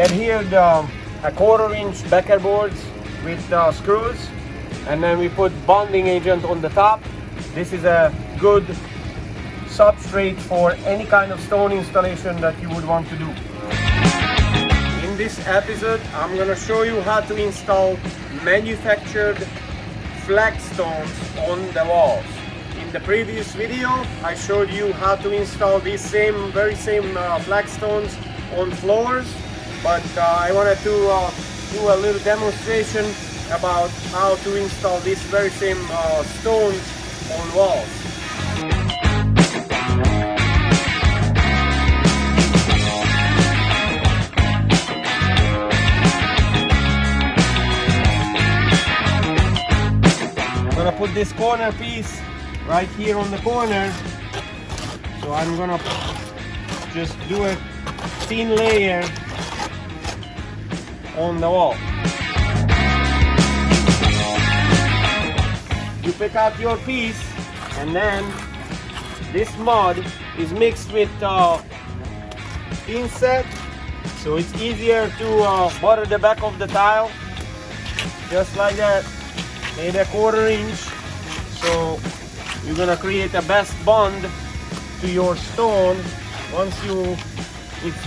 adhered a 1/4-inch backer boards with screws, and then we put bonding agent on the top. This is a good substrate for any kind of stone installation that you would want to do. In this episode, I'm gonna show you how to install manufactured flagstones on the walls. In the previous video, I showed you how to install these very same flagstones on floors, but I wanted to do a little demonstration about how to install these very same stones on walls. I'm gonna put this corner piece right here on the corner, so I'm gonna just do a thin layer on the wall. You pick out your piece, and then this mud is mixed with inset, so it's easier to butter the back of the tile, just like that. Maybe a 1/4 inch, so you're gonna create a best bond to your stone.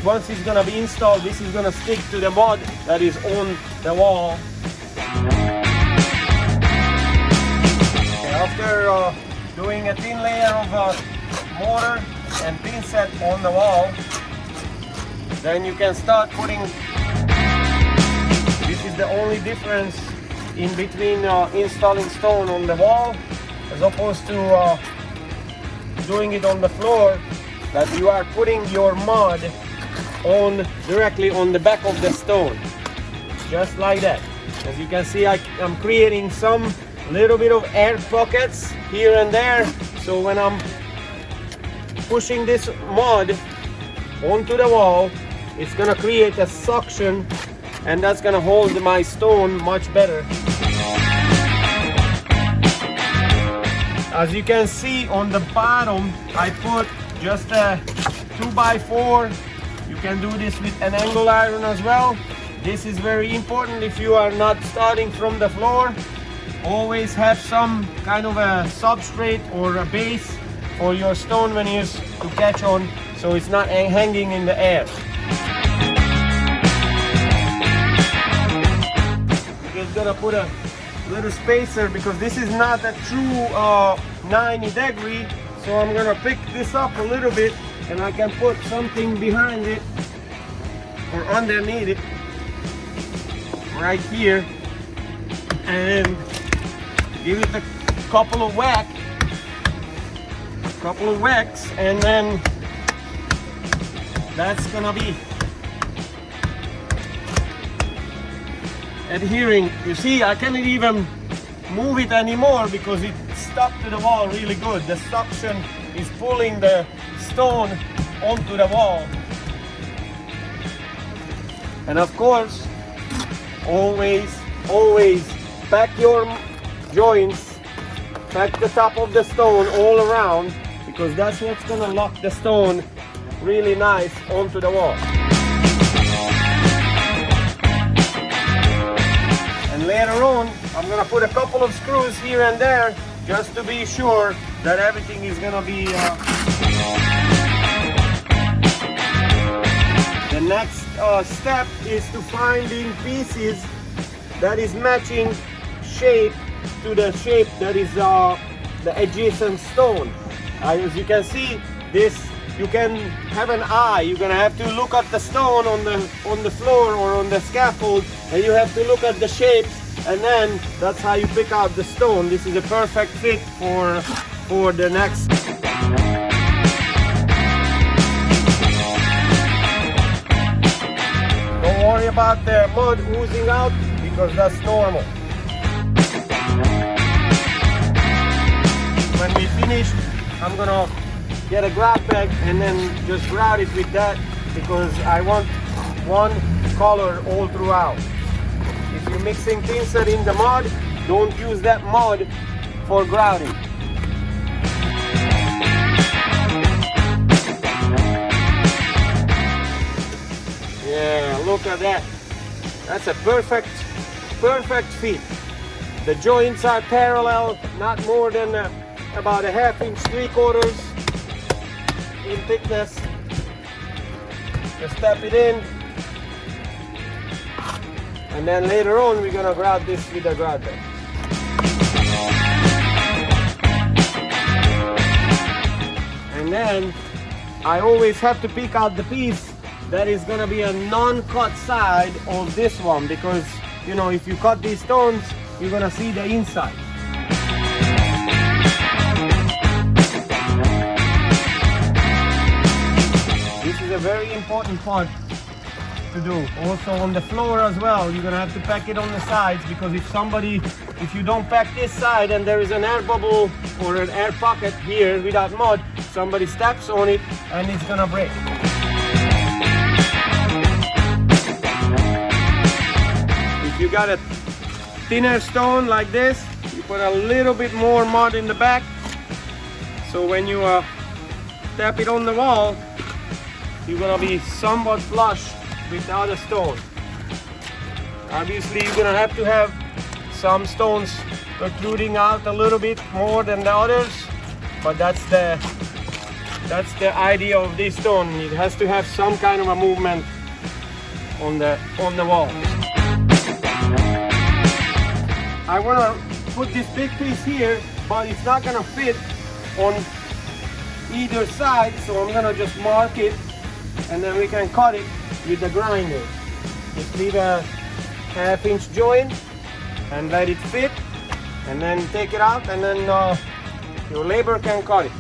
Once it's gonna be installed, this is gonna stick to the mud that is on the wall. After doing a thin layer of mortar and pin set on the wall, then you can start putting. This is the only difference in between installing stone on the wall as opposed to doing it on the floor, that you are putting your mud directly on the back of the stone, just like that. As you can see, I'm creating some little bit of air pockets here and there, so when I'm pushing this mud onto the wall, it's gonna create a suction, and that's gonna hold my stone much better. As you can see on the bottom, I put just a 2x4. You can do this with an angle iron as well. This is very important if you are not starting from the floor. Always have some kind of a substrate or a base for your stone veneers to catch on, so it's not hanging in the air. You're just gonna put a little spacer because this is not a true 90 degree, so I'm gonna pick this up a little bit, and I can put something behind it or underneath it right here, and give it a couple of whacks, and then that's gonna be adhering. You see, I can't even move it anymore because it's stuck to the wall really good. The suction is pulling the stone onto the wall. And of course, always pack your joints, pack the top of the stone all around, because that's what's gonna lock the stone really nice onto the wall. And later on, I'm gonna put a couple of screws here and there just to be sure that everything is gonna be The next step is to finding pieces that is matching shape to the shape that is the adjacent stone. As you can see, this, you can have an eye. You're gonna have to look at the stone on the floor or on the scaffold, and you have to look at the shapes, and then that's how you pick out the stone. This is a perfect fit for the next. Don't worry about the mud oozing out, because that's normal. When we finish, I'm gonna get a grab bag and then just grout it with that, because I want one color all throughout. If you're mixing tinsel in the mud, don't use that mud for grouting. Yeah, look at that. That's a perfect fit. The joints are parallel, not more than about 1/2 inch, 3/4 in thickness. Just step it in, and then later on we're gonna grab this with a grabber. And then I always have to pick out the piece that is gonna be a non-cut side of this one, because you know, if you cut these stones, you're gonna see the inside. This is a very important part to do. Also on the floor as well, you're gonna have to pack it on the sides, because if you don't pack this side and there is an air bubble or an air pocket here without mud, somebody steps on it and it's gonna break. If you got a thinner stone like this, you put a little bit more mud in the back, so when you tap it on the wall, you're gonna be somewhat flush with the other stone. Obviously you're gonna have to have some stones protruding out a little bit more than the others, but that's the idea of this stone. It has to have some kind of a movement on the wall. I want to put this big piece here, but it's not going to fit on either side, so I'm going to just mark it, and then we can cut it with the grinder. Just leave a 1/2 inch joint and let it fit, and then take it out, and then your labor can cut it.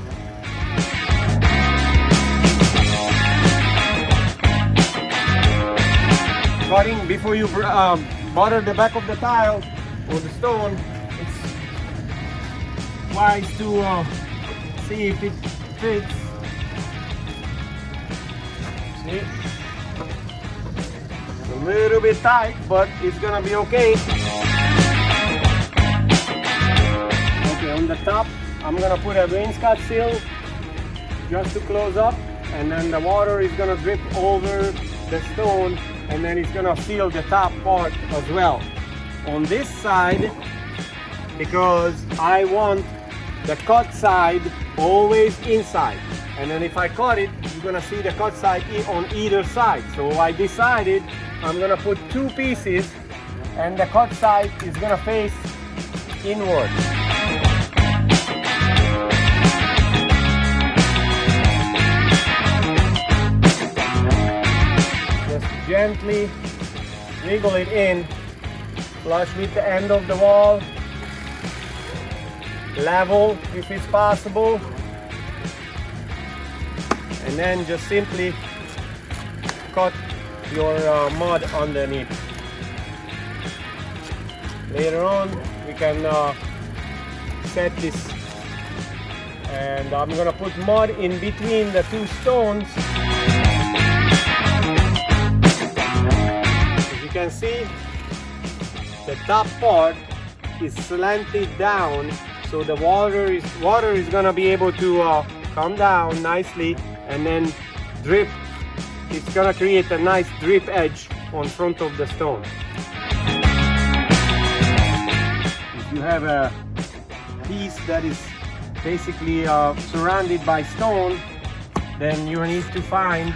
Cutting before you butter the back of the tile or the stone, it's wise to see if it fits. See? It's a little bit tight, but it's gonna be okay. Okay, on the top, I'm gonna put a wainscot seal just to close up, and then the water is gonna drip over the stone, and then it's gonna seal the top part as well. On this side, because I want the cut side always inside, and then if I cut it, you're gonna see the cut side on either side. So I decided I'm gonna put 2 pieces, and the cut side is gonna face inward. Just gently wiggle it in, flush with the end of the wall, level if it's possible, and then just simply cut your mud underneath. Later on we can set this, and I'm gonna put mud in between the 2 stones. As you can see, the top part is slanted down, so the water is gonna be able to come down nicely and then drip. It's gonna create a nice drip edge on front of the stone. If you have a piece that is basically surrounded by stone, then you need to find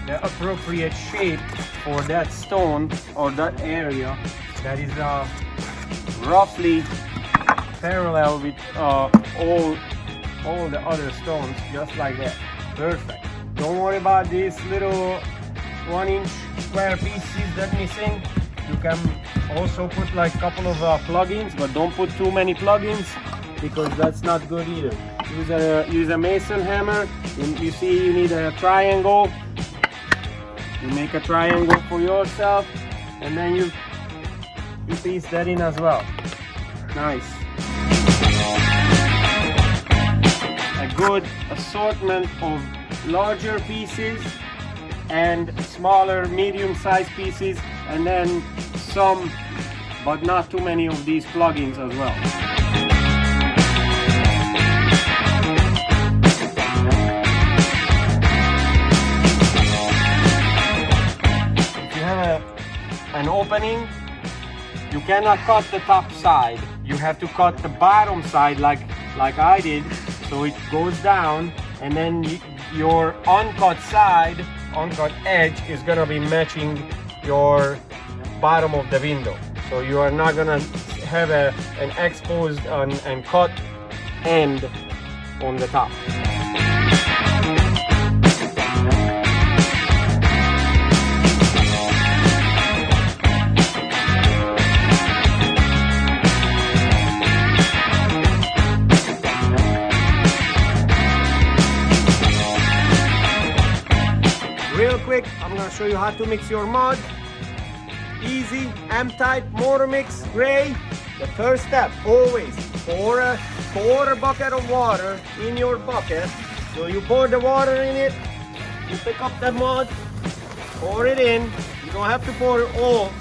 the appropriate shape for that stone or that area that is roughly parallel with all the other stones, just like that. Perfect. Don't worry about these little 1-inch square pieces that missing. You can also put like a couple of plugins, but don't put too many plugins, because that's not good either. Use a mason hammer. You see, you need a triangle. You make a triangle for yourself, and then you piece that in as well. Nice. A good assortment of larger pieces and smaller medium-sized pieces, and then some, but not too many of these plugins as well. an opening, you cannot cut the top side. You have to cut the bottom side like I did, so it goes down, and then your uncut side, uncut edge is gonna be matching your bottom of the window. So you are not gonna have an exposed and cut end on the top. Real quick, I'm gonna show you how to mix your mud. Easy, M-type motor mix, gray. The first step, always pour a quarter bucket of water in your bucket. So you pour the water in it, you pick up the mud, pour it in. You don't have to pour it all.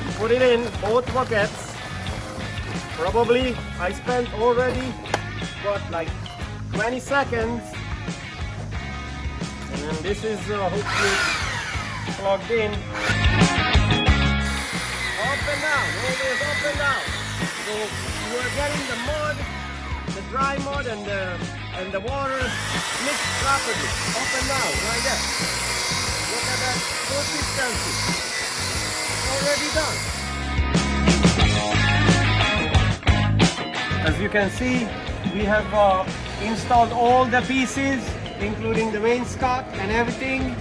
You put it in both buckets. Probably I spent already like 20 seconds. And then this is hopefully plugged in. Up and down, always up and down. So you are getting the mud, the dry mud and the water mixed properly. Up and down, like that. Look at that consistency. Already done. As you can see, we have installed all the pieces, including the wainscot and everything.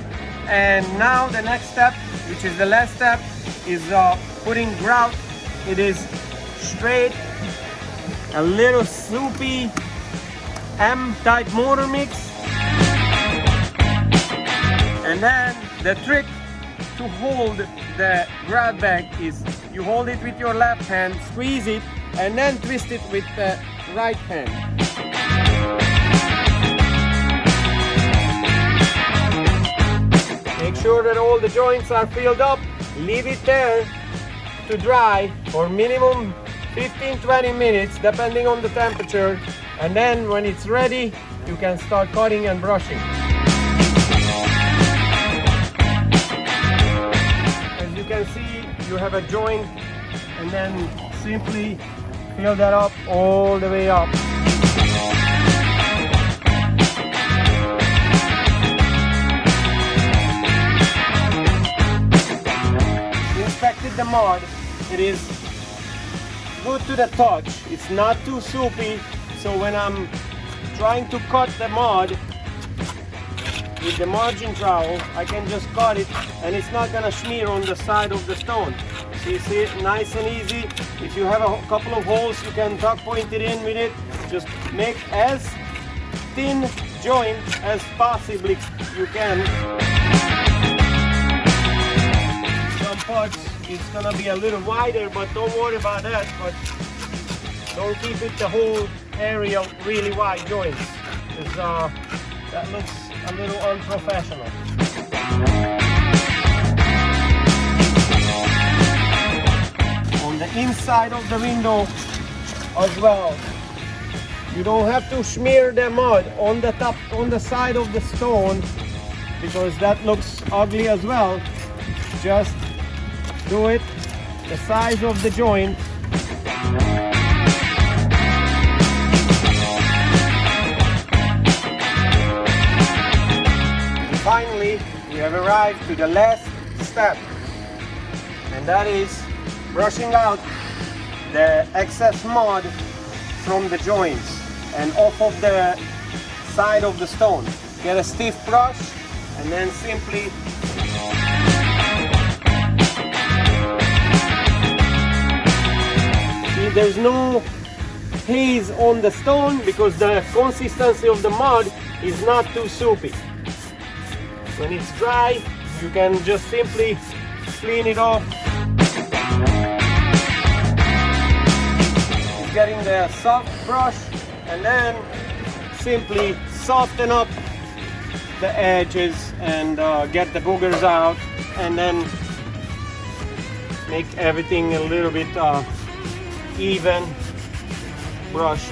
And now the next step, which is the last step, is putting grout. It is straight, a little soupy M-type motor mix. And then the trick to hold the grout bag is you hold it with your left hand, squeeze it, and then twist it with the right hand. Make sure that all the joints are filled up. Leave it there to dry for minimum 15-20 minutes depending on the temperature, and then when it's ready you can start cutting and brushing. As you can see, you have a joint, and then simply fill that up all the way up. Inspected the mud. It is good to the touch. It's not too soupy, so when I'm trying to cut the mud with the margin trowel, I can just cut it and it's not gonna smear on the side of the stone. So you see it nice and easy. If you have a couple of holes, you can tuck point it in with it. Just make as thin joint as possibly you can. Some parts it's gonna be a little wider, but don't worry about that. But don't keep it the whole area really wide joints, because that looks a little unprofessional. On the inside of the window as well, you don't have to smear the mud on the top, on the side of the stone, because that looks ugly as well. Just do it the size of the joint. And finally, we have arrived to the last step, and that is brushing out the excess mud from the joints and off of the side of the stone. Get a stiff brush and then simply see, there's no haze on the stone because the consistency of the mud is not too soupy. When it's dry, you can just simply clean it off. It's getting the soft brush, and then simply soften up the edges and get the boogers out, and then make everything a little bit even brush.